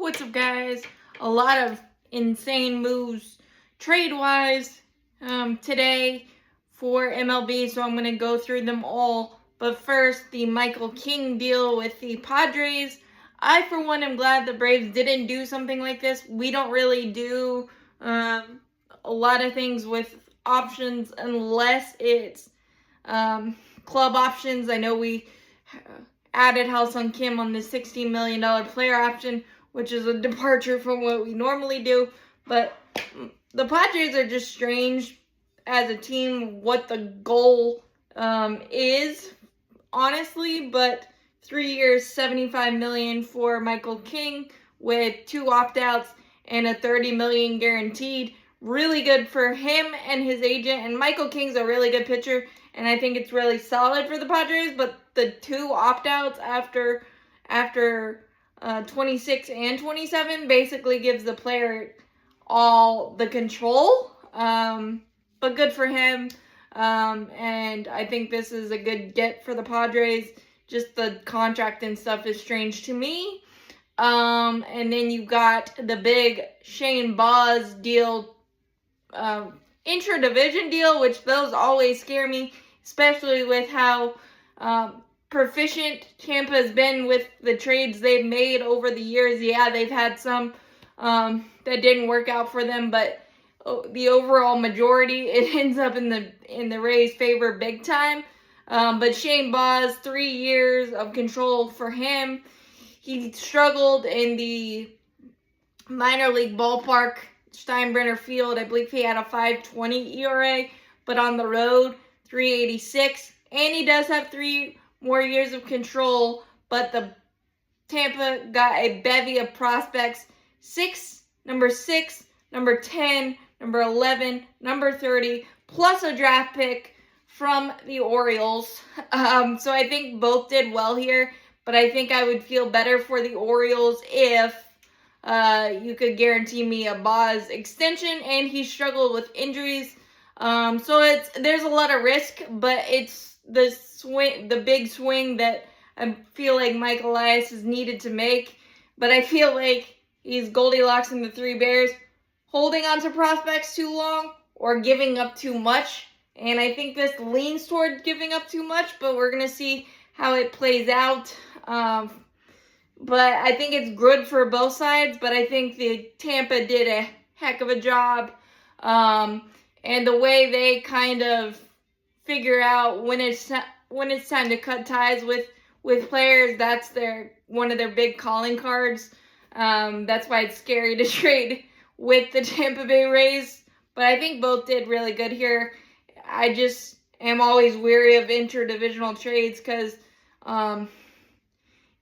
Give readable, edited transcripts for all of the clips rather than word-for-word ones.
What's up, guys? A lot of insane moves trade-wise today for MLB, so I'm going to go through them all. But first, the Michael King deal with the Padres. I, for one, am glad the Braves didn't do something like this. We don't really do a lot of things with options unless it's club options. I know we added Ha-Seong Kim on the $16 million player option, which is a departure from what we normally do. But the Padres are just strange as a team, what the goal is, honestly. But 3 years, $75 million for Michael King with 2 opt-outs and a $30 million guaranteed. Really good for him and his agent. And Michael King's a really good pitcher, and I think it's really solid for the Padres. But the 2 opt-outs after 26 and 27 basically gives the player all the control. But good for him. And I think this is a good get for the Padres. Just the contract and stuff is strange to me. And then you got the big Shane Baz deal, intra-division deal, which those always scare me, especially with how proficient Tampa has been with the trades they've made over the years. Yeah, they've had some that didn't work out for them, but the overall majority, it ends up in the Rays' favor big time. But Shane Baz, 3 years of control for him. He struggled in the minor league ballpark, Steinbrenner Field. I believe he had a 5.20 ERA, but on the road, 3.86. And he does have 3 more years of control, but the Tampa got a bevy of prospects. Number 6, number 10, number 11, number 30, plus a draft pick from the Orioles. So I think both did well here, but I think I would feel better for the Orioles if you could guarantee me a Baz extension, and he struggled with injuries. So there's a lot of risk, but it's the big swing that I feel like Mike Elias has needed to make. But I feel like he's Goldilocks in the 3 Bears, holding on to prospects too long or giving up too much. And I think this leans toward giving up too much, but we're going to see how it plays out. But I think it's good for both sides, but I think the Tampa did a heck of a job. And the way they kind of figure out when it's time to cut ties with players, that's one of their big calling cards. That's why it's scary to trade with the Tampa Bay Rays. But I think both did really good here. I just am always weary of interdivisional trades because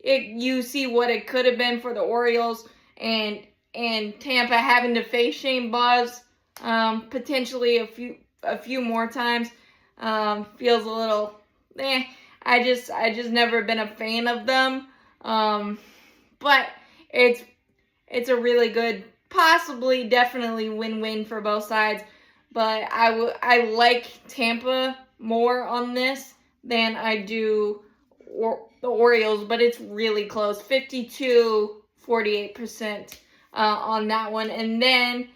you see what it could have been for the Orioles, and Tampa having to face Shane Baz potentially a few more times feels a little I just never been a fan of them. But it's a really good, possibly definitely win-win for both sides. But I like Tampa more on this than I do the Orioles, but it's really close, 52-48% on that one. And then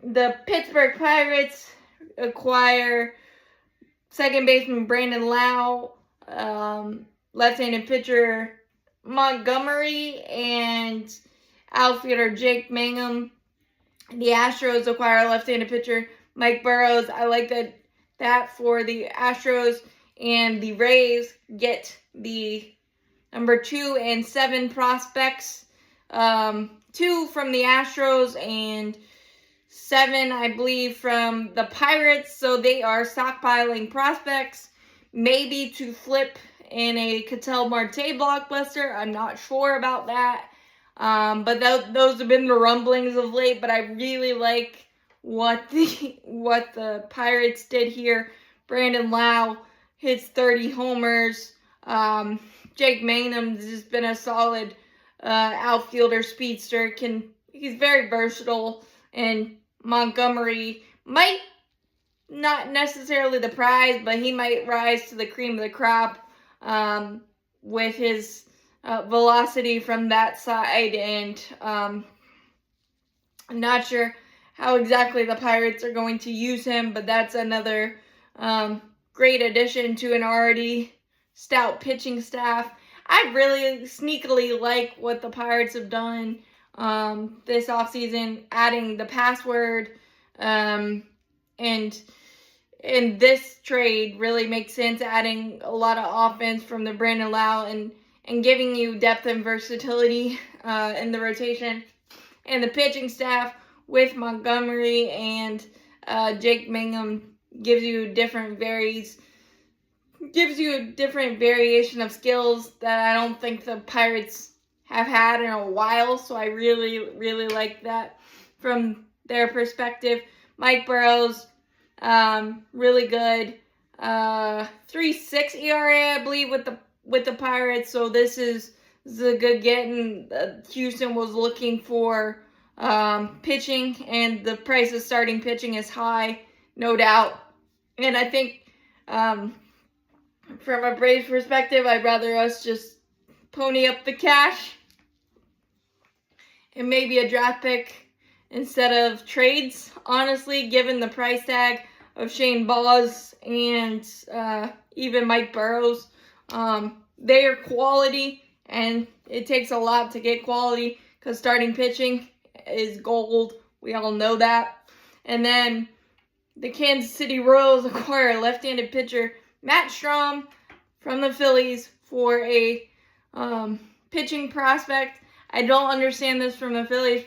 the Pittsburgh Pirates acquire second baseman Brandon Lowe, left-handed pitcher Montgomery, and outfielder Jake Mangum. The Astros acquire left-handed pitcher Mike Burrows. I like that for the Astros. And the Rays get the number 2 and 7 prospects. 2 from the Astros and 7, I believe, from the Pirates. So they are stockpiling prospects, maybe to flip in a Ketel Marte blockbuster. I'm not sure about that. But those have been the rumblings of late. But I really like what the Pirates did here. Brandon Lowe hits 30 homers. Jake Mangum's just been a solid outfielder, speedster. He's very versatile. And Montgomery might not necessarily the prize, but he might rise to the cream of the crop with his velocity from that side, and I'm not sure how exactly the Pirates are going to use him, but that's another great addition to an already stout pitching staff. I really sneakily like what the Pirates have done this offseason, adding the password, and this trade really makes sense, adding a lot of offense from the Brandon Lowe and giving you depth and versatility in the rotation. And the pitching staff with Montgomery and Jake Mangum gives you a different variation of skills that I don't think the Pirates have had in a while. So I really, really like that from their perspective. Mike Burrows, really good. 3.6 ERA, I believe, with the Pirates. So this is a good get. And Houston was looking for pitching, and the price of starting pitching is high, no doubt. And I think from a Braves perspective, I'd rather us just pony up the cash and maybe a draft pick instead of trades, honestly, given the price tag of Shane Baz and even Mike Burrows. They are quality, and it takes a lot to get quality because starting pitching is gold. We all know that. And then the Kansas City Royals acquire left-handed pitcher Matt Strahm from the Phillies for a pitching prospect. I don't understand this from the Phillies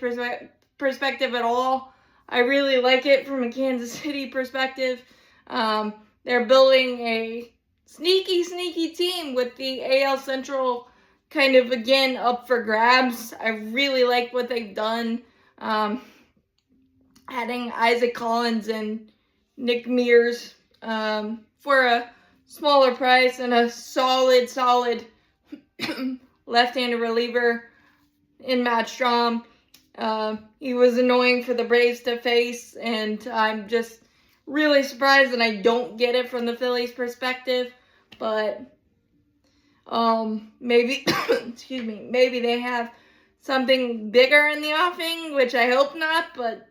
perspective at all. I really like it from a Kansas City perspective. They're building a sneaky team with the AL Central kind of, again, up for grabs. I really like what they've done. Adding Isaac Collins and Nick Mears for a smaller price and a solid left-handed reliever in Matt Strahm. He was annoying for the Braves to face, and I'm just really surprised, and I don't get it from the Phillies' perspective, but maybe maybe they have something bigger in the offing, which I hope not, but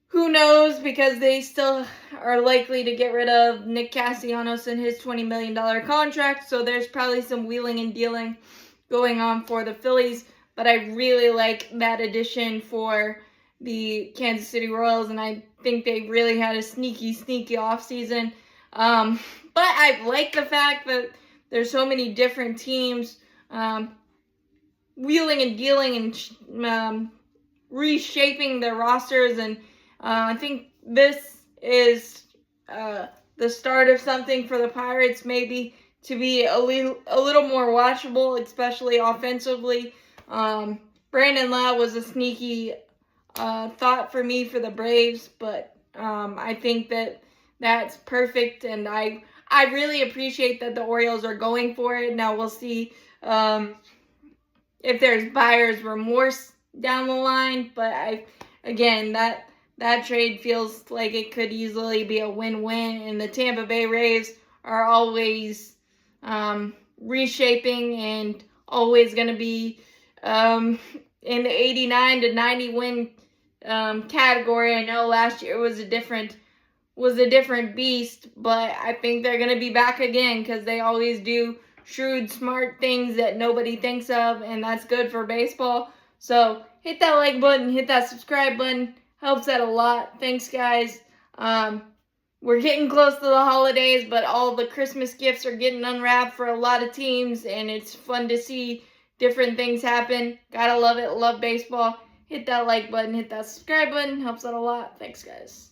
who knows, because they still are likely to get rid of Nick Castellanos in his $20 million contract, so there's probably some wheeling and dealing going on for the Phillies, but I really like that addition for the Kansas City Royals, and I think they really had a sneaky offseason. But I like the fact that there's so many different teams wheeling and dealing and reshaping their rosters, and I think this is the start of something for the Pirates, maybe to be a little more watchable, especially offensively. Brandon Lowe was a sneaky thought for me for the Braves, but I think that's perfect, and I really appreciate that the Orioles are going for it. Now we'll see if there's buyer's remorse down the line, but that trade feels like it could easily be a win-win, and the Tampa Bay Rays are always reshaping and always going to be in the 89 to 90 win category. I know last year was a different beast, but I think they're going to be back again because they always do shrewd, smart things that nobody thinks of, and that's good for baseball. So hit that like button, hit that subscribe button. Helps out a lot. Thanks, guys. We're getting close to the holidays, but all the Christmas gifts are getting unwrapped for a lot of teams, and it's fun to see different things happen. Gotta love it. Love baseball. Hit that like button, hit that subscribe button. Helps out a lot. Thanks, guys.